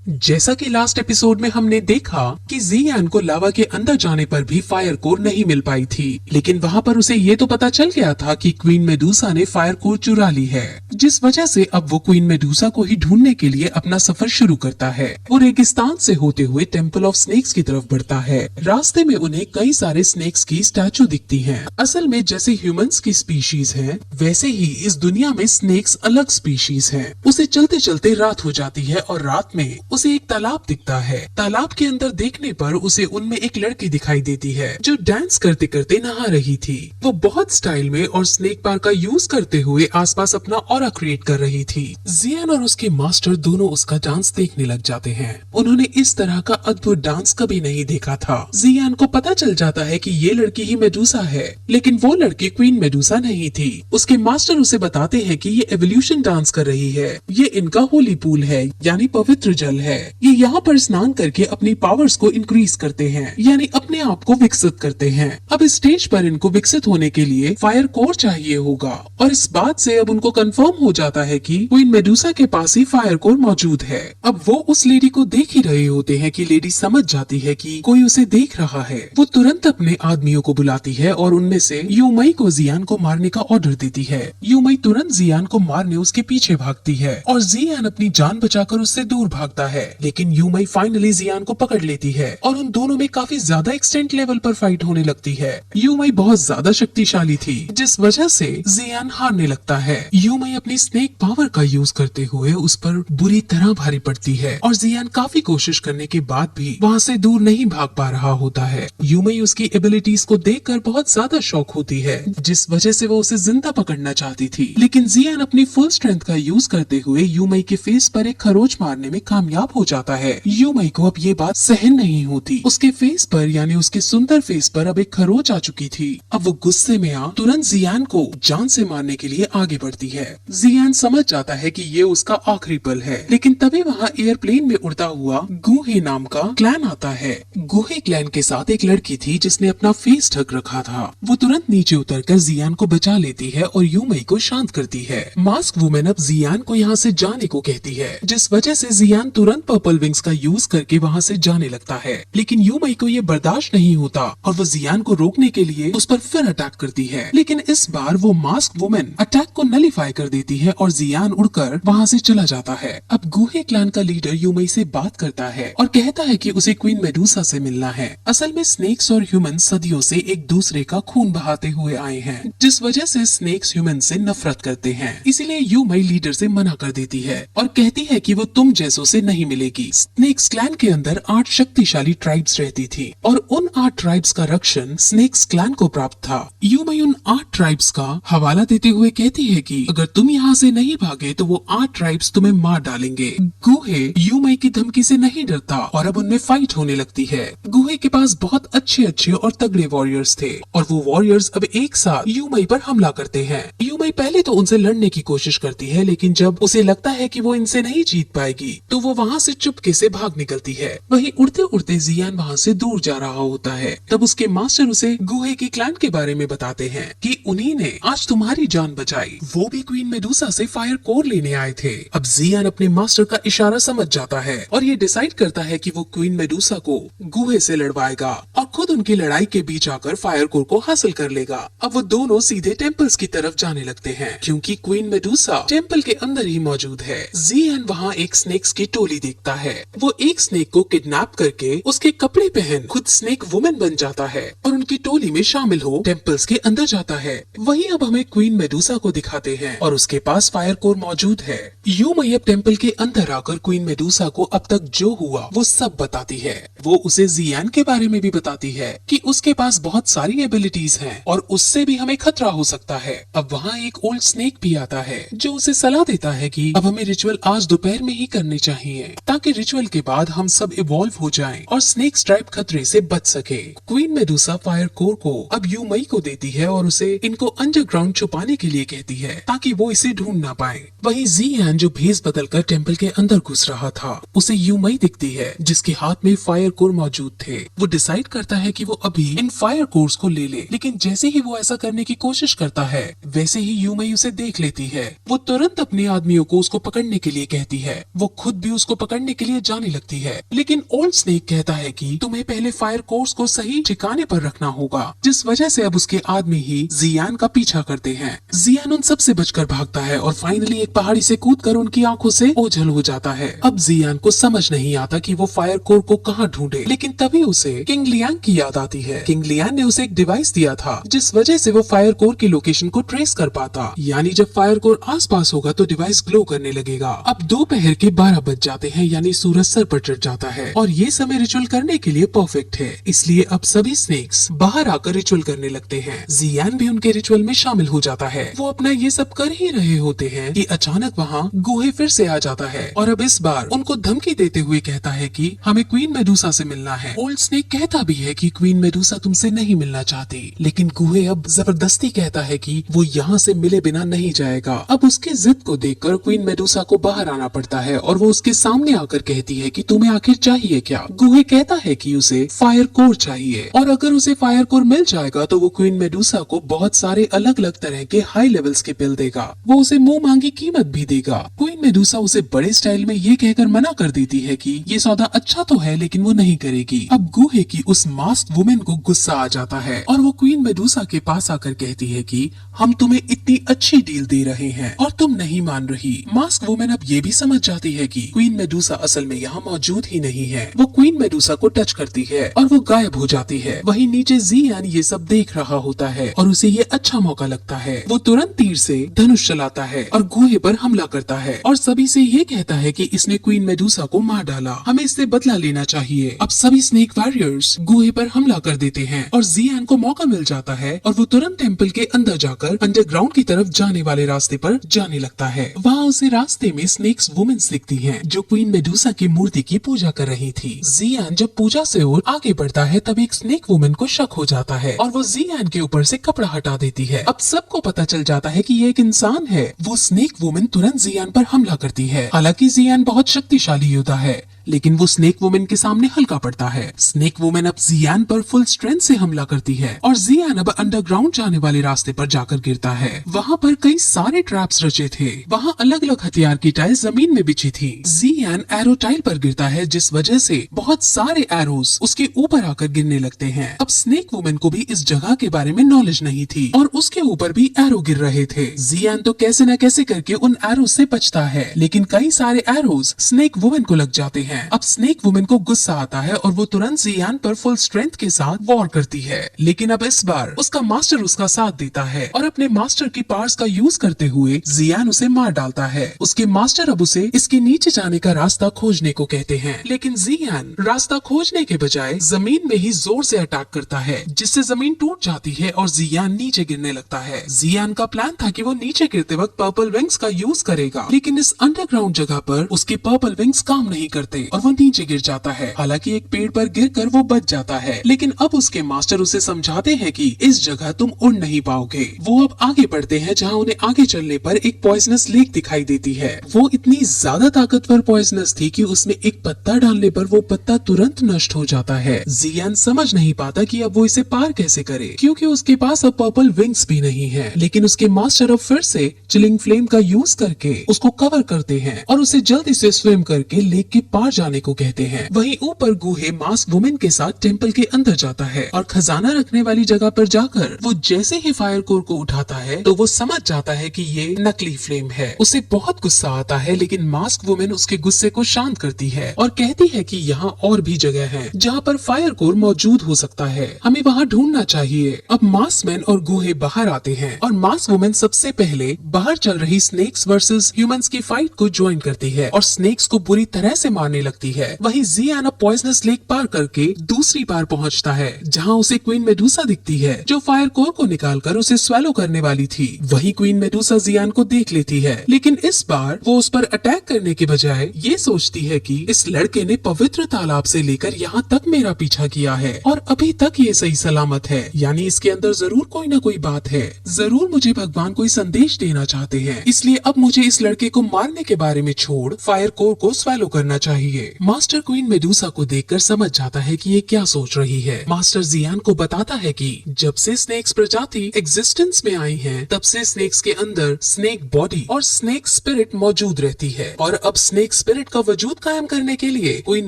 जैसा कि last episode में हमने देखा कि जियान को लावा के अंदर जाने पर भी फायर कोर नहीं मिल पाई थी, लेकिन वहाँ पर उसे ये तो पता चल गया था कि क्वीन मेडूसा ने फायर कोर चुरा ली है, जिस वजह से अब वो क्वीन मेडूसा को ही ढूंढने के लिए अपना सफर शुरू करता है। वो रेगिस्तान से होते हुए टेम्पल ऑफ स्नेक्स की तरफ बढ़ता है। रास्ते में उन्हें कई सारे स्नेक्स की स्टैचू दिखती हैं। असल में जैसे ह्यूमंस की स्पीशीज हैं, वैसे ही इस दुनिया में स्नेक्स अलग स्पीशीज हैं। उसे चलते चलते रात हो जाती है और रात में उसे एक तालाब दिखता है। तालाब के अंदर देखने पर उसे उनमें एक लड़की दिखाई देती है जो डांस करते करते नहा रही थी। वो बहुत स्टाइल में और स्नेक पार का यूज करते हुए आसपास अपना ऑरा क्रिएट कर रही थी। जियान और उसके मास्टर दोनों उसका डांस देखने लग जाते हैं। उन्होंने इस तरह का अद्भुत डांस कभी नहीं देखा था। जियान को पता चल जाता है कि ये लड़की ही मेडूसा है, लेकिन वो लड़की क्वीन मेडूसा नहीं थी। उसके मास्टर उसे बताते हैं कि ये एवोल्यूशन डांस कर रही है। ये इनका होली पूल है, यानी पवित्र जल है। ये यहाँ पर स्नान करके अपनी पावर्स को इंक्रीज करते हैं, यानी अपने आप को विकसित करते हैं। अब इस स्टेज पर इनको विकसित होने के लिए फायर कोर चाहिए होगा, और इस बात से अब उनको कंफर्म हो जाता है कि क्वीन मेडूसा के पास ही फायर कोर मौजूद है। अब वो उस लेडी को देख ही रहे होते हैं कि लेडी समझ जाती है कि कोई उसे देख रहा है। वो तुरंत अपने आदमियों को बुलाती है और उनमें से यूमई को जियान को मारने का ऑर्डर देती है। यूमई तुरंत जियान को मारने उसके पीछे भागती है और जियान अपनी जान बचाकर उससे दूर भागता है, लेकिन यूमई फाइनली जियान को पकड़ लेती है और उन दोनों में काफी ज्यादा एक्सटेंट लेवल पर फाइट होने लगती है। यूमई बहुत ज्यादा शक्तिशाली थी, जिस वजह से जियान हारने लगता है। यूमई अपनी स्नेक पावर का यूज करते हुए उस पर बुरी तरह भारी पड़ती है और जियान काफी कोशिश करने के बाद भी वहाँ से दूर नहीं भाग पा रहा होता है। यूमई उसकी एबिलिटीज को देखकर बहुत ज्यादा शॉक होती है, जिस वजह से वो उसे जिंदा पकड़ना चाहती थी, लेकिन जियान अपनी फुल स्ट्रेंथ का यूज करते हुए यूमई के फेस पर एक खरोच मारने में कामयाब हो जाता है। यूमई को अब ये बात सहन नहीं होती। उसके फेस पर यानी उसके सुंदर फेस पर अब एक खरोच आ चुकी थी। अब वो गुस्से में आ तुरंत जियान को जान से मारने के लिए आगे बढ़ती है। जियान समझ जाता है कि ये उसका आखिरी पल है, लेकिन तभी वहाँ एयरप्लेन में उड़ता हुआ गुहे नाम का क्लैन आता है। गुहे क्लैन के साथ एक लड़की थी जिसने अपना फेस ढक रखा था। वो तुरंत नीचे उतरकर जियान को बचा लेती है और यूमई को शांत करती है। मास्क वुमेन अब जियान को यहाँ से जाने को कहती है, जिस वजह से जियान तुरंत पर्पल विंग्स का यूज करके वहाँ से जाने लगता है, लेकिन यूमई को ये बर्दाश्त नहीं होता और वो जियान को रोकने के लिए उस पर फिर अटैक करती है, लेकिन इस बार वो मास्क वुमेन अटैक को नलीफाई कर देती है और जियान उड़कर वहाँ से चला जाता है। अब गुहे क्लैन का लीडर यूमई से बात करता है और कहता है कि उसे क्वीन मेडूसा से मिलना है। असल में स्नेक्स और ह्यूमन सदियों से एक दूसरे का खून बहाते हुए आए हैं, जिस वजह से स्नेक्स ह्यूमन से नफरत करते हैं। इसीलिए यूमई लीडर से मना कर देती है और कहती है कि वो तुम जैसों से नहीं मिलेगी। स्नेक्स क्लैन के अंदर 8 शक्तिशाली ट्राइब्स रहती थी और उन 8 ट्राइब्स का रक्षण स्नेक्स क्लैन को प्राप्त था। यूमई उन 8 ट्राइब्स का हवाला देते हुए कहती है कि अगर तुम यहाँ से नहीं भागे तो वो 8 ट्राइब्स तुम्हें मार डालेंगे। गुहे यूमई की धमकी से नहीं डरता और अब उनमें फाइट होने लगती है। गुहे के पास बहुत अच्छे और तगड़े वॉरियर्स थे और वो वॉरियर्स अब एक साथ यूमई पर हमला करते हैं। यूमई पहले तो उनसे लड़ने की कोशिश करती है, लेकिन जब उसे लगता है कि वो इनसे नहीं जीत पाएगी तो वो वहाँ से चुपके से भाग निकलती है। वहीं उड़ते उड़ते जियान वहाँ से दूर जा रहा होता है। तब उसके मास्टर उसे गुहे की क्लैन के बारे में बताते हैं कि उन्हीं ने आज तुम्हारी जान बचाई। वो भी क्वीन मेडूसा से फायर कोर लेने आए थे। अब जियान अपने मास्टर का इशारा समझ जाता है और ये डिसाइड करता है कि वो क्वीन मेडूसा को गुहे से लड़वाएगा और खुद उनकी लड़ाई के बीच आकर फायर कोर को हासिल कर लेगा। अब वो दोनों सीधे टेम्पल्स की तरफ जाने लगते हैं, क्योंकि क्वीन मेडूसा टेम्पल के अंदर ही मौजूद है। जियान वहाँ एक स्नेक्स की टोली देखता है। वो एक स्नेक को किडनैप करके उसके कपड़े पहन खुद स्नेक वुमेन बन जाता है और उनकी टोली में शामिल हो टेम्पल्स के अंदर जाता है। वहीं अब हमें क्वीन मेडूसा को दिखाते हैं और उसके पास फायर कोर मौजूद है। यूमई अब टेम्पल के अंदर आकर क्वीन मेडूसा को अब तक जो हुआ वो सब बताती है। वो उसे जियान के बारे में भी बताती है कि उसके पास बहुत सारी एबिलिटीज हैं और उससे भी हमें खतरा हो सकता है। अब वहाँ एक ओल्ड स्नेक भी आता है जो उसे सलाह देता है कि अब हमें रिचुअल आज दोपहर में ही करने चाहिए, ताकि रिचुअल के बाद हम सब इवॉल्व हो जाएं और स्नेक स्ट्राइप खतरे से बच सके। क्वीन मेडूसा फायर कोर को अब यूमई को देती है और उसे इनको अंडरग्राउंड छुपाने के लिए कहती है ताकि वो इसे ढूंढ ना पाए। वहीं जियान जो भेस बदलकर टेम्पल के अंदर घुस रहा था, उसे यूमई दिखती है जिसके हाथ में फायर कोर मौजूद थे। वो डिसाइड करता है कि वो अभी इन फायर कोर्स को ले ले, लेकिन जैसे ही वो ऐसा करने की कोशिश करता है वैसे ही यूमई उसे देख लेती है। वो तुरंत अपने आदमियों को उसको पकड़ने के लिए कहती है। वो खुद भी उसको को पकड़ने के लिए जाने लगती है, लेकिन ओल्ड स्नेक कहता है कि तुम्हें पहले फायर कोर्स को सही ठिकाने पर रखना होगा, जिस वजह से अब उसके आदमी ही जियान का पीछा करते हैं। जियान उन सब से बचकर भागता है और फाइनली एक पहाड़ी से कूदकर उनकी आंखों से ओझल हो जाता है। अब जियान को समझ नहीं आता कि वो फायर कोर को कहाँ ढूंढे, लेकिन तभी उसे किंग लियांग की याद आती है। किंग लियांग ने उसे एक डिवाइस दिया था जिस वजह से वो फायर कोर की लोकेशन को ट्रेस कर पाता, यानी जब फायर कोर आसपास होगा तो डिवाइस ग्लो करने लगेगा। अब दोपहर के 12 बज जाते हैं, यानी सूरज सर पर चढ़ जाता है और ये समय रिचुअल करने के लिए परफेक्ट है, इसलिए अब सभी स्नेक्स बाहर आकर रिचुअल करने लगते हैं। जियान भी उनके रिचुअल में शामिल हो जाता है। वो अपना ये सब कर ही रहे होते हैं कि अचानक वहाँ गुहे फिर से आ जाता है और अब इस बार उनको धमकी देते हुए कहता है कि हमें क्वीन मेडुसा से मिलना है। ओल्ड स्नेक कहता भी है कि क्वीन मेडुसा तुमसे नहीं मिलना चाहती, लेकिन गुहे अब जबरदस्ती कहता है कि वो यहाँ से मिले बिना नहीं जाएगा। अब उसके जिद को देखकर क्वीन मेडुसा को बाहर आना पड़ता है और वो उसके सामने आकर कहती है कि तुम्हें आखिर चाहिए क्या। गुहे कहता है कि उसे फायर कोर चाहिए और अगर उसे फायर कोर मिल जाएगा तो वो क्वीन मेडुसा को बहुत सारे अलग अलग तरह के हाई लेवल्स के पिल देगा। वो उसे मुंह मांगी कीमत भी देगा। क्वीन मेडुसा उसे बड़े स्टाइल में ये कहकर मना कर देती है कि ये सौदा अच्छा तो है लेकिन वो नहीं करेगी। अब गुहे की उस मास्क वुमेन को गुस्सा आ जाता है और वो क्वीन मेडुसा के पास आकर कहती है कि हम तुम्हें इतनी अच्छी डील दे रहे हैं और तुम नहीं मान रही। मास्क वुमेन अब ये भी समझ जाती है कि क्वीन मेडुसा असल में यहाँ मौजूद ही नहीं है। वो क्वीन मेडुसा को टच करती है और वो गायब हो जाती है। वहीं नीचे जियान ये सब देख रहा होता है और उसे ये अच्छा मौका लगता है। वो तुरंत तीर से धनुष चलाता है और गुहे पर हमला करता है और सभी से ये कहता है कि इसने क्वीन मेडुसा को मार डाला, हमें इससे बदला लेना चाहिए। अब सभी स्नेक वॉरियर्स गुहे पर हमला कर देते हैं और जियान को मौका मिल जाता है और वो तुरंत टेम्पल के अंदर जाकर अंडरग्राउंड की तरफ जाने वाले रास्ते पर जाने लगता है। वहाँ उसे रास्ते में स्नेक्स वुमेन्स दिखती हैं जो क्वीन मेडुसा की मूर्ति की पूजा कर रही थी। जियान जब पूजा से और आगे बढ़ता है तब एक स्नेक वुमेन को शक हो जाता है और वो जियान के ऊपर से कपड़ा हटा देती है। अब सबको पता चल जाता है कि ये एक इंसान है। वो स्नेक वुमेन तुरंत जियान पर हमला करती है। हालांकि जियान बहुत शक्तिशाली योद्धा है, लेकिन वो स्नेक वुमेन के सामने हल्का पड़ता है। स्नेक वुमेन अब जियान पर फुल स्ट्रेंथ से हमला करती है और जियान अब अंडरग्राउंड जाने वाले रास्ते पर जाकर गिरता है। वहाँ पर कई सारे ट्रैप्स रचे थे। वहाँ अलग अलग हथियार की टाइल्स जमीन में बिछी थी। जियान एरो टाइल पर गिरता है जिस वजह से बहुत सारे एरोस उसके ऊपर आकर गिरने लगते हैं। अब स्नेक वुमेन को भी इस जगह के बारे में नॉलेज नहीं थी और उसके ऊपर भी एरो गिर रहे थे। जियान तो कैसे न कैसे करके उन एरो से बचता है, लेकिन कई सारे एरोस स्नेक वुमेन को लग जाते हैं। अब स्नेक वुमेन को गुस्सा आता है और वो तुरंत जियान पर फुल स्ट्रेंथ के साथ वॉर करती है, लेकिन अब इस बार उसका मास्टर उसका साथ देता है और अपने मास्टर की पावर्स का यूज करते हुए जियान उसे मार डालता है। उसके मास्टर अब उसे इसके नीचे जाने का रास्ता खोजने को कहते हैं, लेकिन जियान रास्ता खोजने के बजाय जमीन में ही जोर से अटैक करता है जिससे जमीन टूट जाती है और जियान नीचे गिरने लगता है। जियान का प्लान था कि वो नीचे गिरते वक्त पर्पल विंग्स का यूज करेगा, लेकिन इस अंडरग्राउंड जगह पर उसके पर्पल विंग्स काम नहीं करते और वो नीचे गिर जाता है। हालांकि एक पेड़ पर गिरकर वो बच जाता है, लेकिन अब उसके मास्टर उसे समझाते हैं कि इस जगह तुम उड़ नहीं पाओगे। वो अब आगे बढ़ते हैं जहाँ उन्हें आगे चलने पर एक पॉइजनस लेक दिखाई देती है। वो इतनी ज्यादा ताकतवर पॉइजनस थी कि उसमें एक पत्ता डालने पर वो पत्ता तुरंत नष्ट हो जाता है। जियान समझ नहीं पाता कि अब वो इसे पार कैसे करे, क्योंकि उसके पास अब पर्पल विंग्स भी नहीं है। लेकिन उसके मास्टर अब फिर से चिलिंग फ्लेम का यूज करके उसको कवर करते हैं और उसे जल्दी से स्विम करके लेक के पार जाने को कहते हैं। वहीं ऊपर गुहे मास्क वुमेन के साथ टेम्पल के अंदर जाता है और खजाना रखने वाली जगह पर जाकर वो जैसे ही फायर कोर को उठाता है तो वो समझ जाता है कि ये नकली फ्लेम है। उसे बहुत गुस्सा आता है, लेकिन मास्क वुमेन उसके गुस्से को शांत करती है और कहती है कि यहाँ और भी जगह है जहाँ पर फायर कोर मौजूद हो सकता है, हमें वहाँ ढूंढना चाहिए। अब मास्क मैन और गुहे बाहर आते हैं और मास्क वुमेन सबसे पहले बाहर चल रही स्नेक्स वर्सेस ह्यूमंस की फाइट को ज्वाइन करती है और स्नेक्स को बुरी तरह से मारने लगती है। वहीं जियान पॉइजनस लेक पार करके दूसरी बार पहुंचता है जहां उसे क्वीन मेडुसा दिखती है जो फायर कोर को निकालकर उसे स्वेलो करने वाली थी। वहीं क्वीन मेडुसा जियान को देख लेती है, लेकिन इस बार वो उस पर अटैक करने के बजाय ये सोचती है कि इस लड़के ने पवित्र तालाब से लेकर यहाँ तक मेरा पीछा किया है और अभी तक ये सही सलामत है, यानी इसके अंदर जरूर कोई न कोई बात है। जरूर मुझे भगवान कोई संदेश देना चाहते हैं, इसलिए अब मुझे इस लड़के को मारने के बारे में छोड़ फायर कोर को स्वेलो करना चाहिए। चाहिए। मास्टर क्वीन मेडुसा को देखकर समझ जाता है कि ये क्या सोच रही है। मास्टर जियान को बताता है कि जब से स्नेक्स प्रजाति एग्जिस्टेंस में आई है, तब से स्नेक्स के अंदर स्नेक बॉडी और स्नेक स्पिरिट मौजूद रहती है, और अब स्नेक स्पिरिट का वजूद कायम करने के लिए क्वीन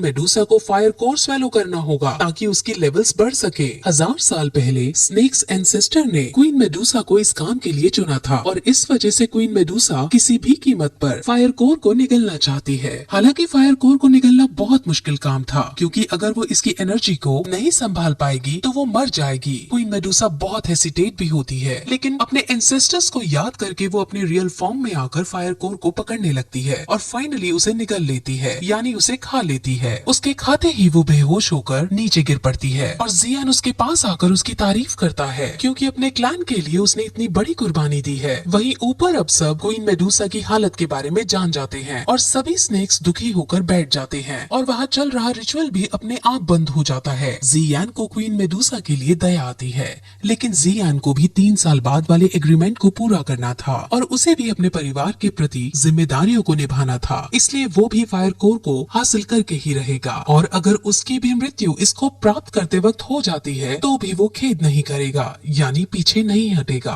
मेडुसा को फायर कोर स्वेलो करना होगा ताकि उसकी लेवल्स बढ़ सके। 1000 साल पहले स्नेक्स एंसेस्टर ने क्वीन मेडुसा को इस काम के लिए चुना था, और इस वजह से क्वीन मेडुसा किसी भी कीमत पर फायर कोर को निगलना चाहती है। हालांकि फायर कोर को निगलना बहुत मुश्किल काम था, क्योंकि अगर वो इसकी एनर्जी को नहीं संभाल पाएगी तो वो मर जाएगी। क्वीन मेडुसा बहुत हेसिटेट भी होती है, लेकिन अपने एंसेस्टर्स को याद करके वो अपने रियल फॉर्म में आकर फायर कोर को पकड़ने लगती है और फाइनली उसे निगल लेती है, यानी उसे खा लेती है। उसके खाते ही वो बेहोश होकर नीचे गिर पड़ती है और जियान उसके पास आकर उसकी तारीफ करता है, क्योंकि अपने क्लैन के लिए उसने इतनी बड़ी कुर्बानी दी है। वहीं ऊपर अब सब क्वीन मेडुसा की हालत के बारे में जान जाते हैं और सभी स्नेक्स दुखी होकर बैठ जाते हैं और वहाँ चल रहा रिचुअल भी अपने आप बंद हो जाता है। जियान को क्वीन मेडुसा के लिए दया आती है, लेकिन जियान को भी 3 साल बाद वाले एग्रीमेंट को पूरा करना था और उसे भी अपने परिवार के प्रति जिम्मेदारियों को निभाना था, इसलिए वो भी फायर कोर को हासिल करके ही रहेगा, और अगर उसकी भी मृत्यु इसको प्राप्त करते वक्त हो जाती है तो भी वो खेद नहीं करेगा, यानी पीछे नहीं हटेगा।